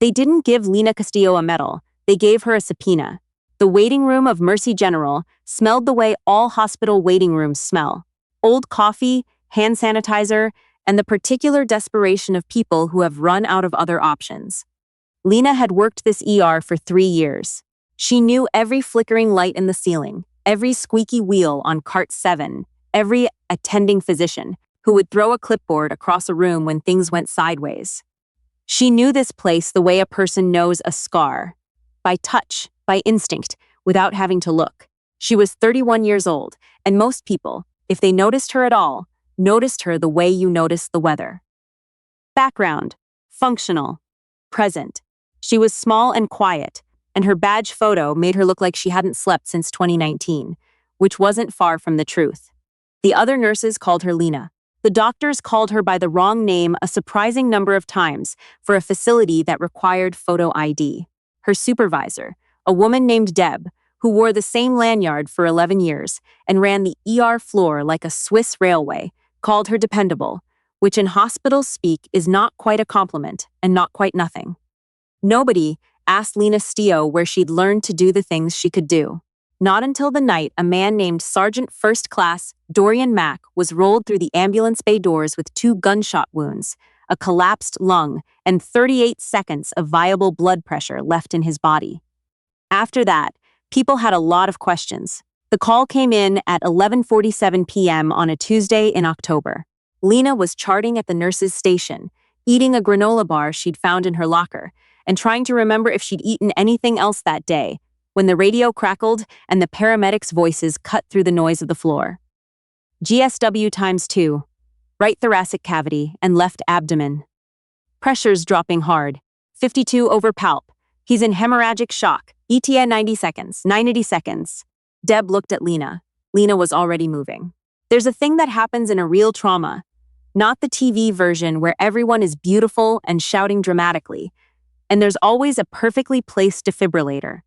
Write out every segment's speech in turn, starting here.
They didn't give Lena Castillo a medal, they gave her a subpoena. The waiting room of Mercy General smelled the way all hospital waiting rooms smell. Old coffee, hand sanitizer, and the particular desperation of people who have run out of other options. Lena had worked this ER for 3 years. She knew every flickering light in the ceiling, every squeaky wheel on cart 7, every attending physician who would throw a clipboard across a room when things went sideways. She knew this place the way a person knows a scar, by touch, by instinct, without having to look. She was 31 years old, and most people, if they noticed her at all, noticed her the way you notice the weather. Background: functional, present. She was small and quiet, and her badge photo made her look like she hadn't slept since 2019, which wasn't far from the truth. The other nurses called her Lena. The doctors called her by the wrong name a surprising number of times for a facility that required photo ID. Her supervisor, a woman named Deb, who wore the same lanyard for 11 years and ran the ER floor like a Swiss railway, called her dependable, which in hospital speak is not quite a compliment and not quite nothing. Nobody asked Lena Castillo where she'd learned to do the things she could do. Not until the night a man named Sergeant First Class Dorian Mack was rolled through the ambulance bay doors with 2 gunshot wounds, a collapsed lung, and 38 seconds of viable blood pressure left in his body. After that, people had a lot of questions. The call came in at 11:47 p.m. on a Tuesday in October. Lena was charting at the nurse's station, eating a granola bar she'd found in her locker, and trying to remember if she'd eaten anything else that day, when the radio crackled and the paramedics' voices cut through the noise of the floor. GSW ×2, right thoracic cavity and left abdomen. Pressure's dropping hard, 52 over palp. He's in hemorrhagic shock, ETA 90 seconds. Deb looked at Lena. Lena was already moving. There's a thing that happens in a real trauma, not the TV version where everyone is beautiful and shouting dramatically, and there's always a perfectly placed defibrillator.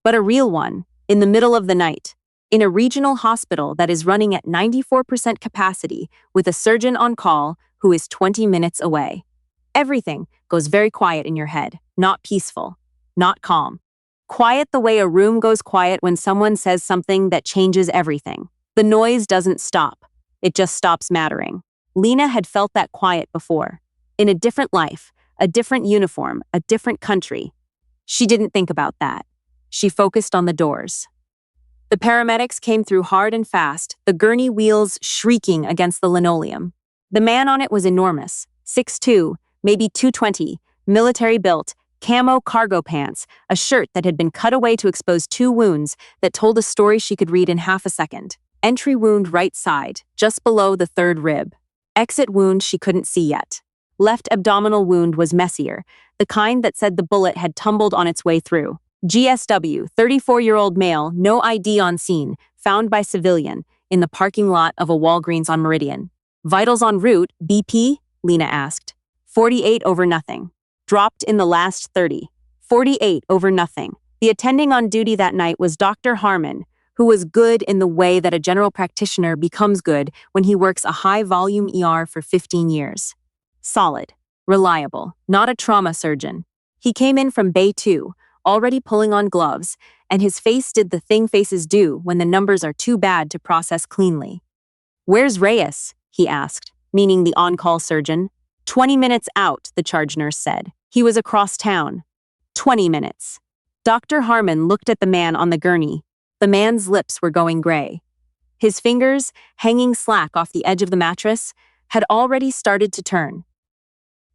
But a real one, in the middle of the night, in a regional hospital that is running at 94% capacity with a surgeon on call who is 20 minutes away. Everything goes very quiet in your head, not peaceful, not calm. Quiet the way a room goes quiet when someone says something that changes everything. The noise doesn't stop, it just stops mattering. Lena had felt that quiet before, in a different life, a different uniform, a different country. She didn't think about that. She focused on the doors. The paramedics came through hard and fast, the gurney wheels shrieking against the linoleum. The man on it was enormous, 6'2", maybe 220, military built, camo cargo pants, a shirt that had been cut away to expose 2 wounds that told a story she could read in half a second. Entry wound right side, just below the 3rd rib. Exit wound she couldn't see yet. Left abdominal wound was messier, the kind that said the bullet had tumbled on its way through. GSW, 34-year-old male, no ID on scene, found by civilian, in the parking lot of a Walgreens on Meridian. Vitals en route, BP? Lena asked. 48 over nothing. Dropped in the last 30. 48 over nothing. The attending on duty that night was Dr. Harmon, who was good in the way that a general practitioner becomes good when he works a high-volume ER for 15 years. Solid. Reliable. Not a trauma surgeon. He came in from Bay 2, already pulling on gloves, and his face did the thing faces do when the numbers are too bad to process cleanly. "Where's Reyes?" he asked, meaning the on-call surgeon. 20 minutes out, the charge nurse said. He was across town. 20 minutes. Dr. Harmon looked at the man on the gurney. The man's lips were going gray. His fingers, hanging slack off the edge of the mattress, had already started to turn.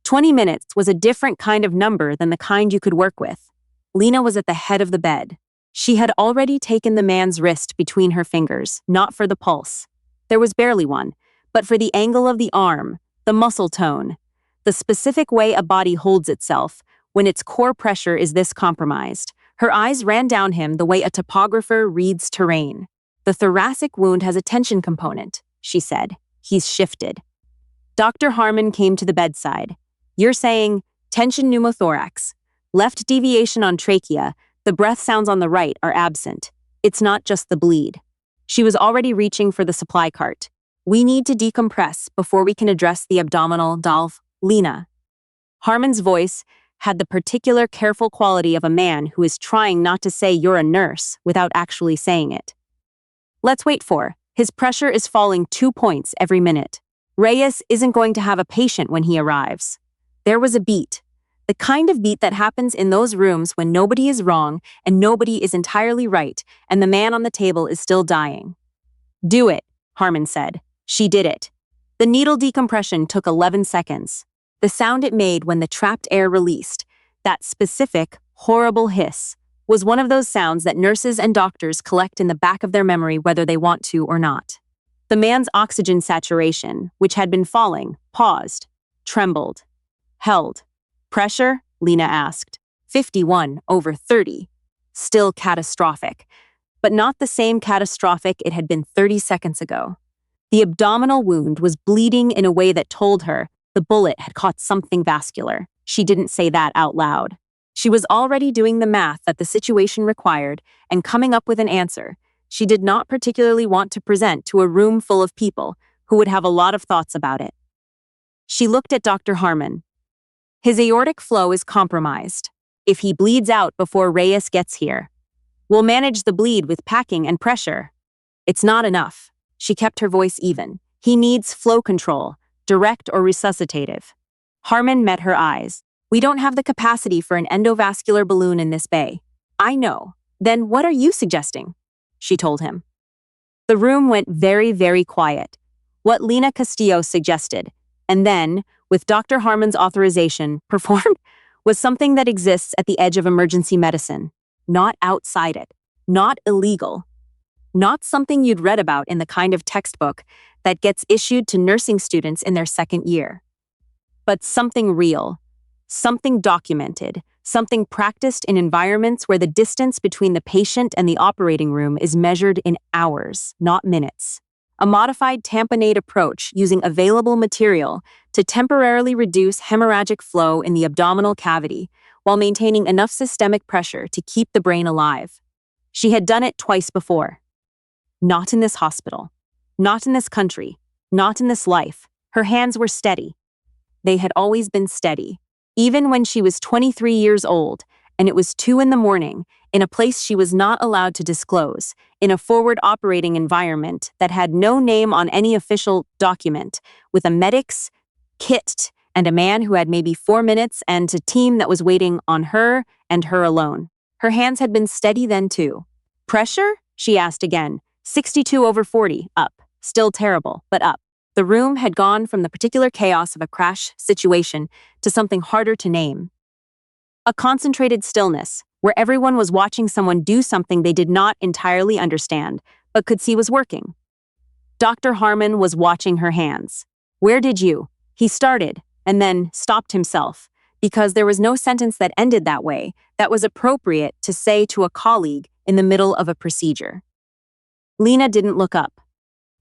20 minutes was a different kind of number than the kind you could work with. Lena was at the head of the bed. She had already taken the man's wrist between her fingers, not for the pulse. There was barely one, but for the angle of the arm, the muscle tone, the specific way a body holds itself when its core pressure is this compromised. Her eyes ran down him the way a topographer reads terrain. "The thoracic wound has a tension component," she said. "He's shifted." Dr. Harmon came to the bedside. "You're saying tension pneumothorax. Left deviation on trachea, the breath sounds on the right are absent. It's not just the bleed." She was already reaching for the supply cart. "We need to decompress before we can address the abdominal valve, Lena." Harmon's voice had the particular careful quality of a man who is trying not to say you're a nurse without actually saying it. Let's wait for. His pressure is falling 2 points every minute. Reyes isn't going to have a patient when he arrives. There was a beat. The kind of beat that happens in those rooms when nobody is wrong and nobody is entirely right, and the man on the table is still dying. Do it, Harmon said. She did it. The needle decompression took 11 seconds. The sound it made when the trapped air released, that specific, horrible hiss, was one of those sounds that nurses and doctors collect in the back of their memory whether they want to or not. The man's oxygen saturation, which had been falling, paused, trembled, held. Pressure? Lena asked. 51/30. Still catastrophic, but not the same catastrophic it had been 30 seconds ago. The abdominal wound was bleeding in a way that told her the bullet had caught something vascular. She didn't say that out loud. She was already doing the math that the situation required and coming up with an answer she did not particularly want to present to a room full of people who would have a lot of thoughts about it. She looked at Dr. Harmon. His aortic flow is compromised. If he bleeds out before Reyes gets here, we'll manage the bleed with packing and pressure. It's not enough. She kept her voice even. He needs flow control, direct or resuscitative. Harmon met her eyes. We don't have the capacity for an endovascular balloon in this bay. I know. Then what are you suggesting? She told him. The room went very, very quiet. What Lena Castillo suggested, and then, with Dr. Harmon's authorization, performed, was something that exists at the edge of emergency medicine, not outside it, not illegal, not something you'd read about in the kind of textbook that gets issued to nursing students in their second year, but something real, something documented, something practiced in environments where the distance between the patient and the operating room is measured in hours, not minutes. A modified tamponade approach using available material to temporarily reduce hemorrhagic flow in the abdominal cavity while maintaining enough systemic pressure to keep the brain alive. She had done it twice before. Not in this hospital. Not in this country. Not in this life. Her hands were steady. They had always been steady. Even when she was 23 years old, and it was 2 a.m, in a place she was not allowed to disclose, in a forward operating environment that had no name on any official document, with a medic's kit and a man who had maybe 4 minutes and a team that was waiting on her and her alone. Her hands had been steady then too. Pressure? She asked again. 62/40, up. Still terrible, but up. The room had gone from the particular chaos of a crash situation to something harder to name. A concentrated stillness, where everyone was watching someone do something they did not entirely understand, but could see was working. Dr. Harmon was watching her hands. Where did you? He started, and then stopped himself, because there was no sentence that ended that way that was appropriate to say to a colleague in the middle of a procedure. Lena didn't look up.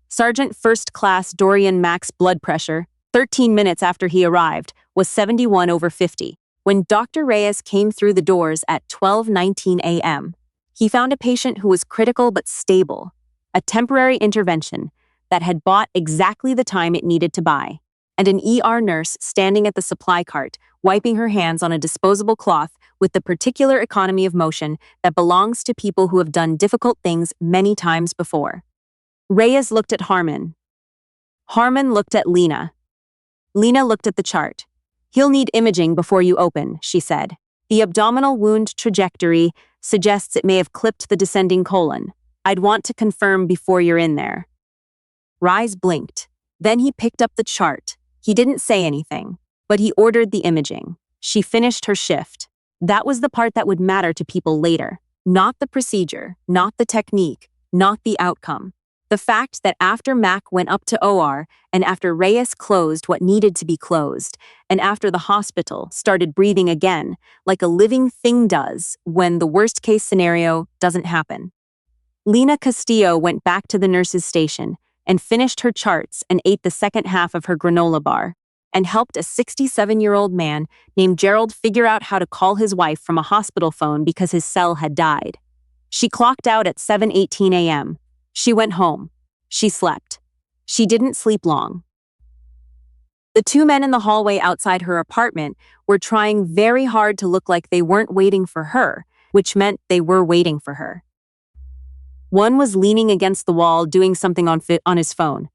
Sergeant First Class Dorian Mack's blood pressure, 13 minutes after he arrived, was 71/50. When Dr. Reyes came through the doors at 12:19 a.m., he found a patient who was critical but stable, a temporary intervention that had bought exactly the time it needed to buy, and an ER nurse standing at the supply cart, wiping her hands on a disposable cloth with the particular economy of motion that belongs to people who have done difficult things many times before. Reyes looked at Harmon. Harmon looked at Lena. Lena looked at the chart. He'll need imaging before you open, she said. The abdominal wound trajectory suggests it may have clipped the descending colon. I'd want to confirm before you're in there. Reyes blinked. Then he picked up the chart. He didn't say anything, but he ordered the imaging. She finished her shift. That was the part that would matter to people later. Not the procedure, not the technique, not the outcome. The fact that after Mac went up to OR, and after Reyes closed what needed to be closed, and after the hospital started breathing again, like a living thing does when the worst-case scenario doesn't happen. Lena Castillo went back to the nurse's station and finished her charts and ate the second half of her granola bar, and helped a 67-year-old man named Gerald figure out how to call his wife from a hospital phone because his cell had died. She clocked out at 7:18 a.m. She went home. She slept. She didn't sleep long. The two men in the hallway outside her apartment were trying very hard to look like they weren't waiting for her, which meant they were waiting for her. One was leaning against the wall doing something on his phone.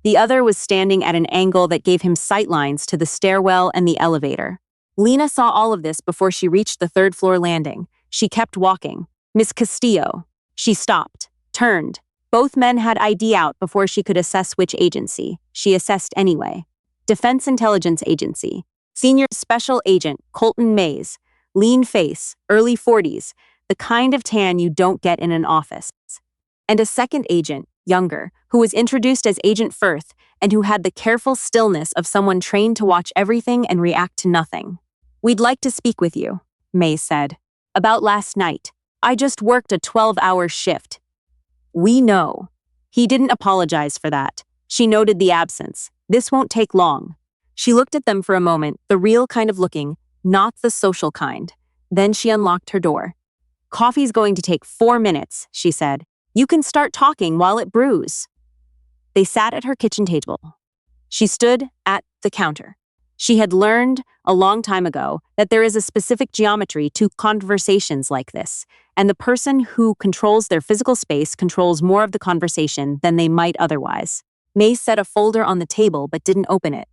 The other was standing at an angle that gave him sightlines to the stairwell and the elevator. Lena saw all of this before she reached the third-floor landing. She kept walking. Miss Castillo. She stopped, turned. Both men had ID out before she could assess which agency. She assessed anyway. Defense Intelligence Agency. Senior Special Agent Colton Mays. Lean face, early 40s, the kind of tan you don't get in an office. And a second agent, younger, who was introduced as Agent Firth and who had the careful stillness of someone trained to watch everything and react to nothing. "We'd like to speak with you," Mays said. "About last night. I just worked a 12-hour shift." "We know." He didn't apologize for that. She noted the absence. "This won't take long." She looked at them for a moment, the real kind of looking, not the social kind. Then she unlocked her door. "Coffee's going to take 4 minutes," she said. "You can start talking while it brews." They sat at her kitchen table. She stood at the counter. She had learned a long time ago that there is a specific geometry to conversations like this, and the person who controls their physical space controls more of the conversation than they might otherwise. Mace set a folder on the table but didn't open it.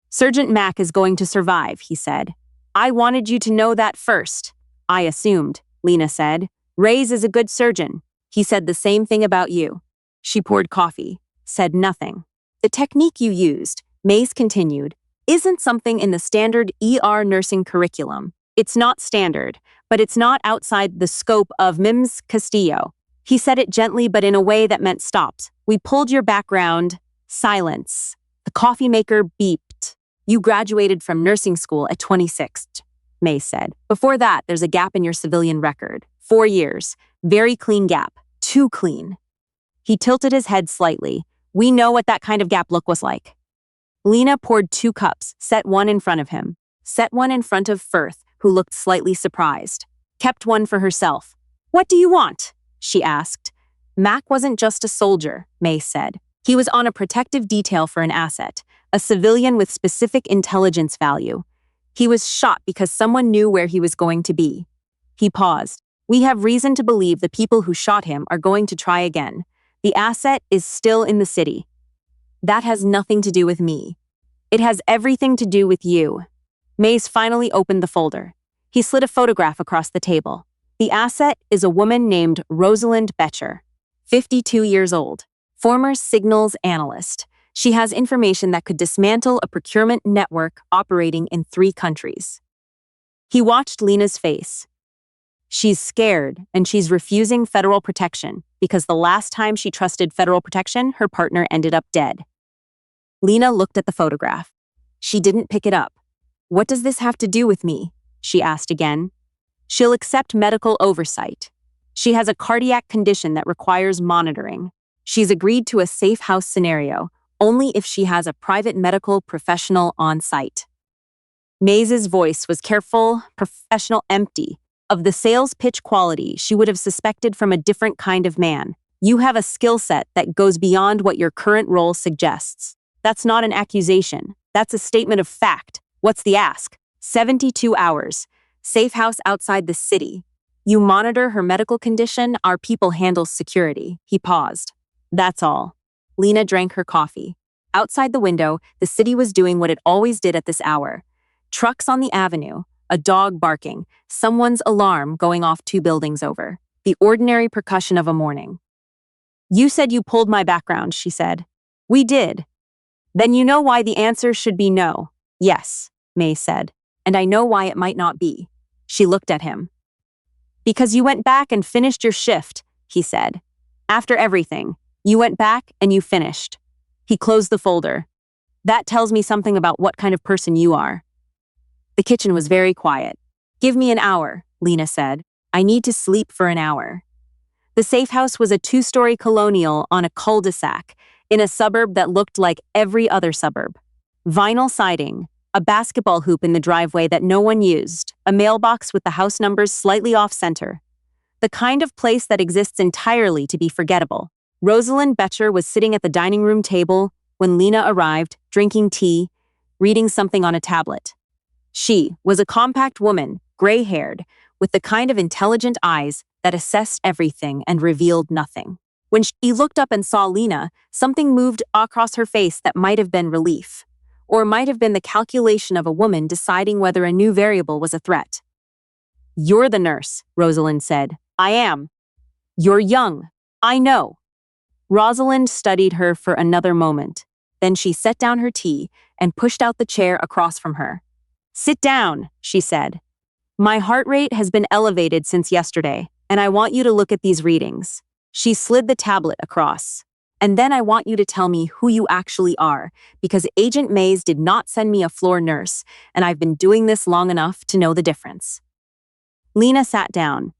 "Sergeant Mack is going to survive," he said. "I wanted you to know that first." "I assumed," Lena said. "Reyes is a good surgeon. He said the same thing about you." She poured coffee, said nothing. "The technique you used," Mace continued, "isn't something in the standard ER nursing curriculum. It's not standard, but it's not outside the scope of Miss Castillo." He said it gently but in a way that meant stops. "We pulled your background." Silence. The coffee maker beeped. "You graduated from nursing school at 26, Mace said. "Before that, there's a gap in your civilian record. 4 years. Very clean gap. Too clean." He tilted his head slightly. "We know what that kind of gap look was like." Lena poured 2 cups, set one in front of him. Set one in front of Firth, who looked slightly surprised. Kept one for herself. "What do you want?" she asked. "Mac wasn't just a soldier," Mace said. "He was on a protective detail for an asset, a civilian with specific intelligence value. He was shot because someone knew where he was going to be." He paused. "We have reason to believe the people who shot him are going to try again. The asset is still in the city." "That has nothing to do with me." "It has everything to do with you." Mace finally opened the folder. He slid a photograph across the table. The asset is a woman named Rosalind Betcher, 52 years old, former signals analyst. She has information that could dismantle a procurement network operating in 3 countries. He watched Lena's face. She's scared, and she's refusing federal protection because the last time she trusted federal protection, her partner ended up dead. Lena looked at the photograph. She didn't pick it up. "What does this have to do with me?" she asked again. "She'll accept medical oversight. She has a cardiac condition that requires monitoring. She's agreed to a safe house scenario, only if she has a private medical professional on site." Maze's voice was careful, professional, empty, of the sales pitch quality she would have suspected from a different kind of man. "You have a skill set that goes beyond what your current role suggests. That's not an accusation. That's a statement of fact. What's the ask?" 72 hours. Safe house outside the city. You monitor her medical condition, our people handle security." He paused. "That's all." Lena drank her coffee. Outside the window, the city was doing what it always did at this hour. Trucks on the avenue, a dog barking, someone's alarm going off 2 buildings over. The ordinary percussion of a morning. "You said you pulled my background," she said. "We did." "Then you know why the answer should be no." "Yes," May said. "And I know why it might not be." She looked at him. "Because you went back and finished your shift," he said. "After everything, you went back and you finished." He closed the folder. "That tells me something about what kind of person you are." The kitchen was very quiet. "Give me an hour," Lena said. "I need to sleep for an hour." The safe house was a 2-story colonial on a cul-de-sac in a suburb that looked like every other suburb. Vinyl siding, a basketball hoop in the driveway that no one used, a mailbox with the house numbers slightly off-center. The kind of place that exists entirely to be forgettable. Rosalind Betcher was sitting at the dining room table when Lena arrived, drinking tea. reading something on a tablet. She was a compact woman, gray-haired, with the kind of intelligent eyes that assessed everything and revealed nothing. When she looked up and saw Lena, something moved across her face that might have been relief, or might have been the calculation of a woman deciding whether a new variable was a threat. "You're the nurse," Rosalind said. "I am." "You're young. I know." Rosalind studied her for another moment. Then she set down her tea and pushed out the chair across from her. "Sit down," she said. "My heart rate has been elevated since yesterday, and I want you to look at these readings." She slid the tablet across. "And then I want you to tell me who you actually are, because Agent Mays did not send me a floor nurse, and I've been doing this long enough to know the difference." Lena sat down.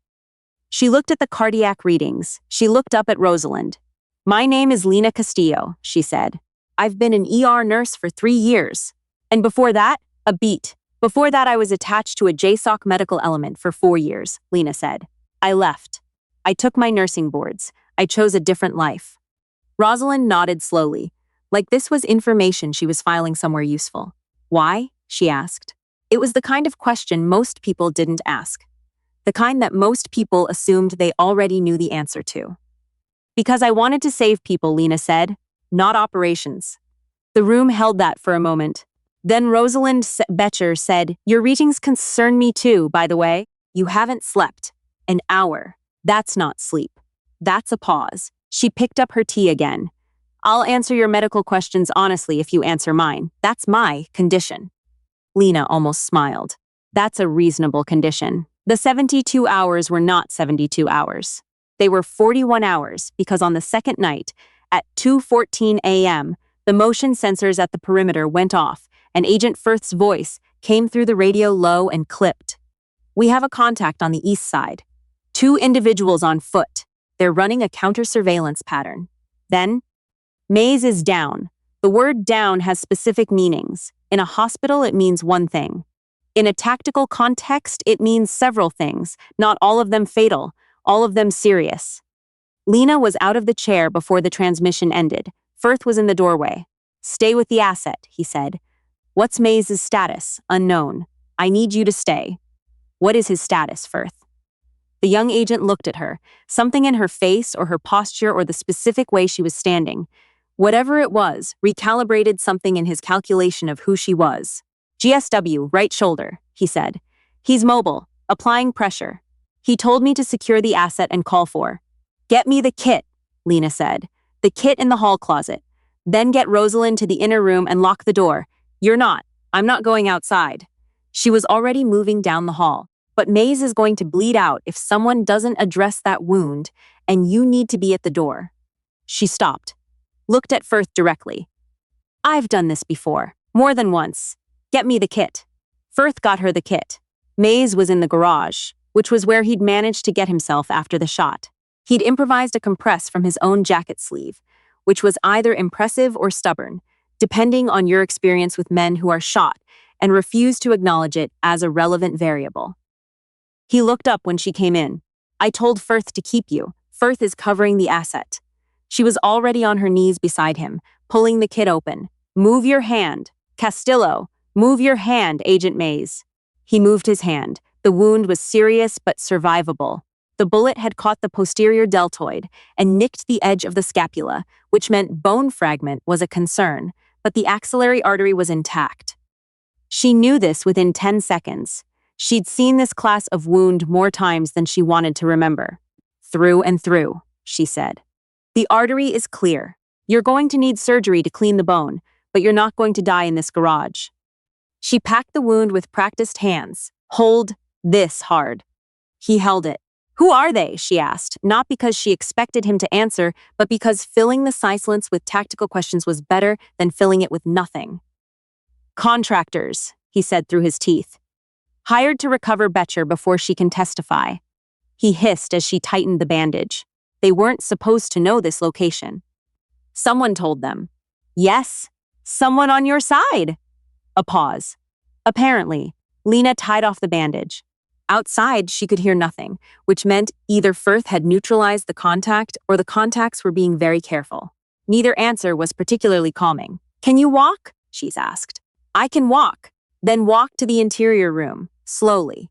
She looked at the cardiac readings. She looked up at Rosalind. "My name is Lena Castillo," she said. "I've been an ER nurse for 3 years. And before that, a beat. Before that, I was attached to a JSOC medical element for 4 years," Lena said. "I left. I took my nursing boards. I chose a different life." Rosalind nodded slowly, like this was information she was filing somewhere useful. "Why?" she asked. It was the kind of question most people didn't ask. The kind that most people assumed they already knew the answer to. "Because I wanted to save people," Lena said, "not operations." The room held that for a moment. Then Rosalind Becher said, "Your readings concern me too, by the way. You haven't slept. An hour. That's not sleep. That's a pause." She picked up her tea again. "I'll answer your medical questions honestly if you answer mine. That's my condition." Lena almost smiled. "That's a reasonable condition." The 72 hours were not 72 hours. They were 41 hours because on the second night, at 2:14 a.m., the motion sensors at the perimeter went off and Agent Firth's voice came through the radio low and clipped. "We have a contact on the east side. 2 individuals on foot. They're running a counter-surveillance pattern." Then, "Mays is down." The word down has specific meanings. In a hospital, it means one thing. In a tactical context, it means several things, not all of them fatal, all of them serious. Lena was out of the chair before the transmission ended. Firth was in the doorway. "Stay with the asset," he said. "What's Mays' status? Unknown. I need you to stay." "What is his status, Firth?" The young agent looked at her. Something in her face or her posture or the specific way she was standing, whatever it was, recalibrated something in his calculation of who she was. "GSW, right shoulder," he said. "He's mobile, applying pressure. He told me to secure the asset and call for." "Get me the kit," Lena said. "The kit in the hall closet. Then get Rosalind to the inner room and lock the door." "You're not. I'm not going outside." She was already moving down the hall. "But Mays is going to bleed out if someone doesn't address that wound, and you need to be at the door." She stopped, looked at Firth directly. "I've done this before, more than once. Get me the kit." Firth got her the kit. Mays was in the garage, which was where he'd managed to get himself after the shot. He'd improvised a compress from his own jacket sleeve, which was either impressive or stubborn, depending on your experience with men who are shot and refuse to acknowledge it as a relevant variable. He looked up when she came in. "I told Firth to keep you. Firth is covering the asset." She was already on her knees beside him, pulling the kit open. "Move your hand. Castillo, move your hand, Agent Mays." He moved his hand. The wound was serious but survivable. The bullet had caught the posterior deltoid and nicked the edge of the scapula, which meant bone fragment was a concern, but the axillary artery was intact. She knew this within 10 seconds. She'd seen this class of wound more times than she wanted to remember. "Through and through," she said. "The artery is clear. You're going to need surgery to clean the bone, but you're not going to die in this garage." She packed the wound with practiced hands. "Hold this hard." He held it. "Who are they?" she asked, not because she expected him to answer, but because filling the silence with tactical questions was better than filling it with nothing. "Contractors," he said through his teeth. "Hired to recover Becher before she can testify." He hissed as she tightened the bandage. They weren't supposed to know this location. "Someone told them." "Yes, someone on your side." A pause. Apparently, Lena tied off the bandage. Outside, she could hear nothing, which meant either Firth had neutralized the contact or the contacts were being very careful. Neither answer was particularly calming. "Can you walk?" she's asked. I can walk. Then walk to the interior room, slowly.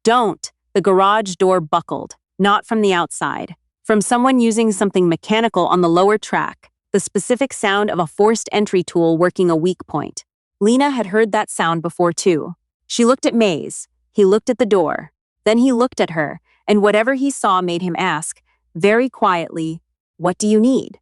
Don't. The garage door buckled, not from the outside. From someone using something mechanical on the lower track, the specific sound of a forced entry tool working a weak point. Lena had heard that sound before too. She looked at Maze. He looked at the door. Then he looked at her, and whatever he saw made him ask, very quietly, "What do you need?"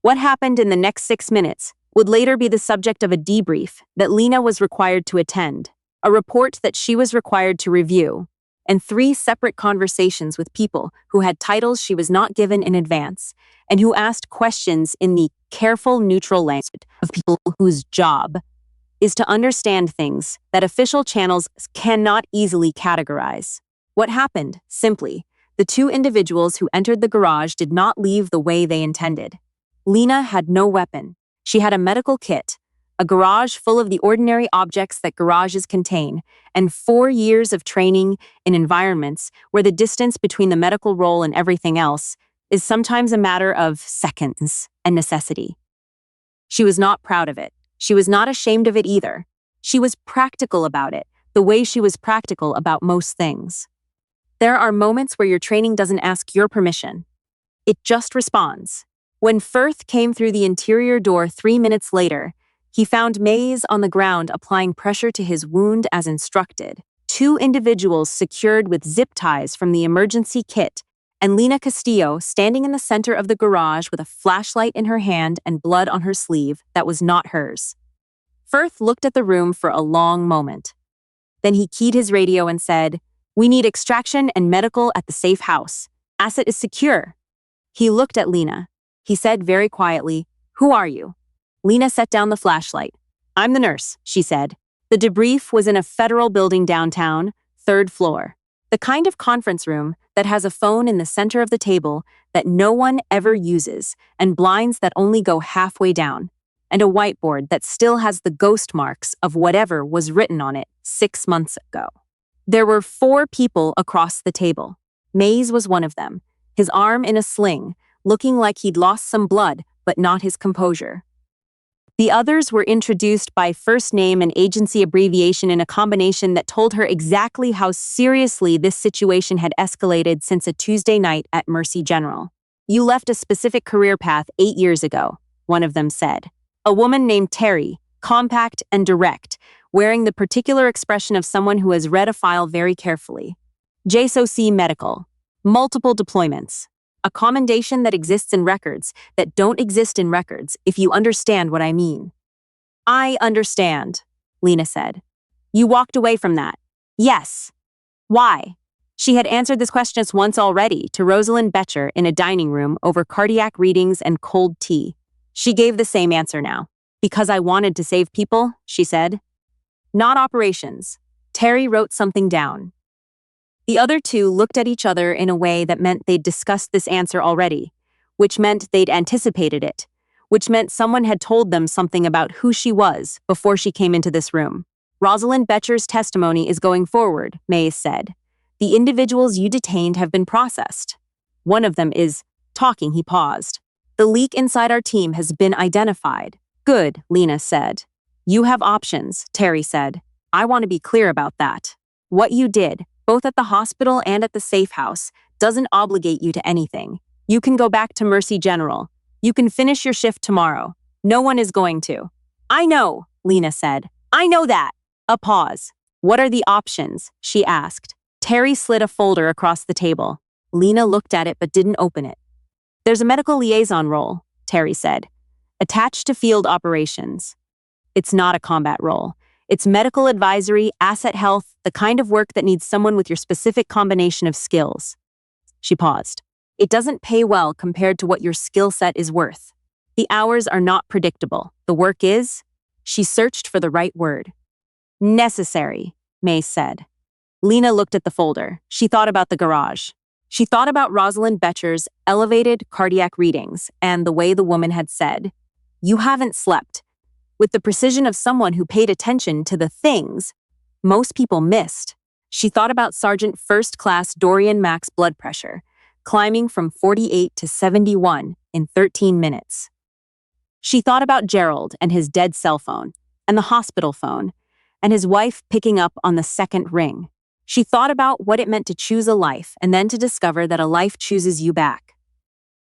What happened in the next 6 minutes would later be the subject of a debrief that Lena was required to attend, a report that she was required to review, and 3 separate conversations with people who had titles she was not given in advance, and who asked questions in the careful, neutral language of people whose job is to understand things that official channels cannot easily categorize. What happened, simply, the 2 individuals who entered the garage did not leave the way they intended. Lena had no weapon. She had a medical kit, a garage full of the ordinary objects that garages contain, and 4 years of training in environments where the distance between the medical role and everything else is sometimes a matter of seconds and necessity. She was not proud of it. She was not ashamed of it either. She was practical about it, the way she was practical about most things. There are moments where your training doesn't ask your permission. It just responds. When Firth came through the interior door 3 minutes later, he found Maze on the ground applying pressure to his wound as instructed, 2 individuals secured with zip ties from the emergency kit, and Lena Castillo standing in the center of the garage with a flashlight in her hand and blood on her sleeve that was not hers. Firth looked at the room for a long moment. Then he keyed his radio and said, "We need extraction and medical at the safe house. Asset is secure." He looked at Lena. He said very quietly, "Who are you?" Lena set down the flashlight. "I'm the nurse," she said. The debrief was in a federal building downtown, 3rd floor. The kind of conference room that has a phone in the center of the table that no one ever uses, and blinds that only go halfway down, and a whiteboard that still has the ghost marks of whatever was written on it 6 months ago. There were 4 people across the table. Maze was one of them, his arm in a sling, looking like he'd lost some blood, but not his composure. The others were introduced by first name and agency abbreviation in a combination that told her exactly how seriously this situation had escalated since a Tuesday night at Mercy General. "You left a specific career path 8 years ago," one of them said. A woman named Terry, compact and direct, wearing the particular expression of someone who has read a file very carefully. JSOC Medical. Multiple deployments. A commendation that exists in records that don't exist in records, if you understand what I mean. "I understand," Lena said. "You walked away from that." "Yes." "Why?" She had answered this question once already to Rosalind Betcher in a dining room over cardiac readings and cold tea. She gave the same answer now. "Because I wanted to save people," she said. "Not operations." Terry wrote something down. The other 2 looked at each other in a way that meant they'd discussed this answer already, which meant they'd anticipated it, which meant someone had told them something about who she was before she came into this room. "Rosalind Betcher's testimony is going forward," Mays said. "The individuals you detained have been processed. One of them is talking." He paused. "The leak inside our team has been identified." "Good," Lena said. "You have options," Terry said. "I want to be clear about that. What you did, both at the hospital and at the safe house, doesn't obligate you to anything. You can go back to Mercy General. You can finish your shift tomorrow. No one is going to." "I know," Lena said. "I know that." A pause. "What are the options?" she asked. Terry slid a folder across the table. Lena looked at it but didn't open it. "There's a medical liaison role," Terry said, "attached to field operations. It's not a combat role. It's medical advisory, asset health, the kind of work that needs someone with your specific combination of skills." She paused. "It doesn't pay well compared to what your skill set is worth. The hours are not predictable. The work is—" She searched for the right word. "Necessary," May said. Lena looked at the folder. She thought about the garage. She thought about Rosalind Betcher's elevated cardiac readings and the way the woman had said, "You haven't slept," with the precision of someone who paid attention to the things most people missed. She thought about Sergeant First Class Dorian Mack's blood pressure, climbing from 48 to 71 in 13 minutes. She thought about Gerald and his dead cell phone, and the hospital phone, and his wife picking up on the second ring. She thought about what it meant to choose a life and then to discover that a life chooses you back.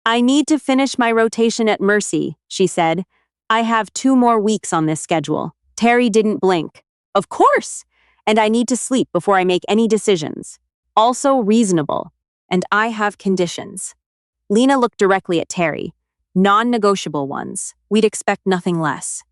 I need to finish my rotation at Mercy, she said. I have 2 more weeks on this schedule. Terry didn't blink. Of course! And I need to sleep before I make any decisions. Also reasonable. And I have conditions. Lena looked directly at Terry. Non-negotiable ones. We'd expect nothing less.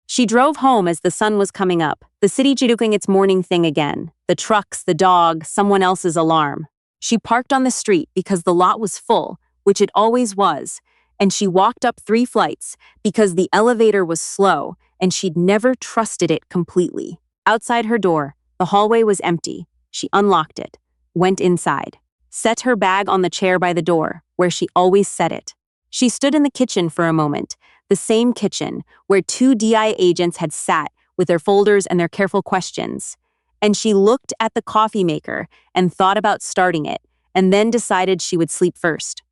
She drove home as the sun was coming up, the city doing its morning thing again. The trucks, the dog, someone else's alarm. She parked on the street because the lot was full, which it always was, and she walked up 3 flights because the elevator was slow and she'd never trusted it completely. Outside her door, the hallway was empty. She unlocked it, went inside, set her bag on the chair by the door, where she always set it. She stood in the kitchen for a moment, the same kitchen where 2 DI agents had sat with their folders and their careful questions. And she looked at the coffee maker and thought about starting it, and then decided she would sleep first.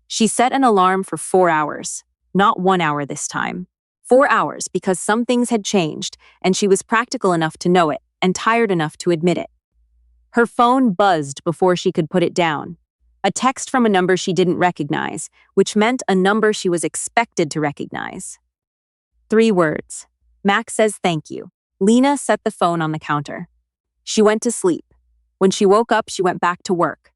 She set an alarm for 4 hours, not 1 hour this time. 4 hours because some things had changed, and she was practical enough to know it and tired enough to admit it. Her phone buzzed before she could put it down. A text from a number she didn't recognize, which meant a number she was expected to recognize. 3 words. Max says thank you. Lena set the phone on the counter. She went to sleep. When she woke up, she went back to work.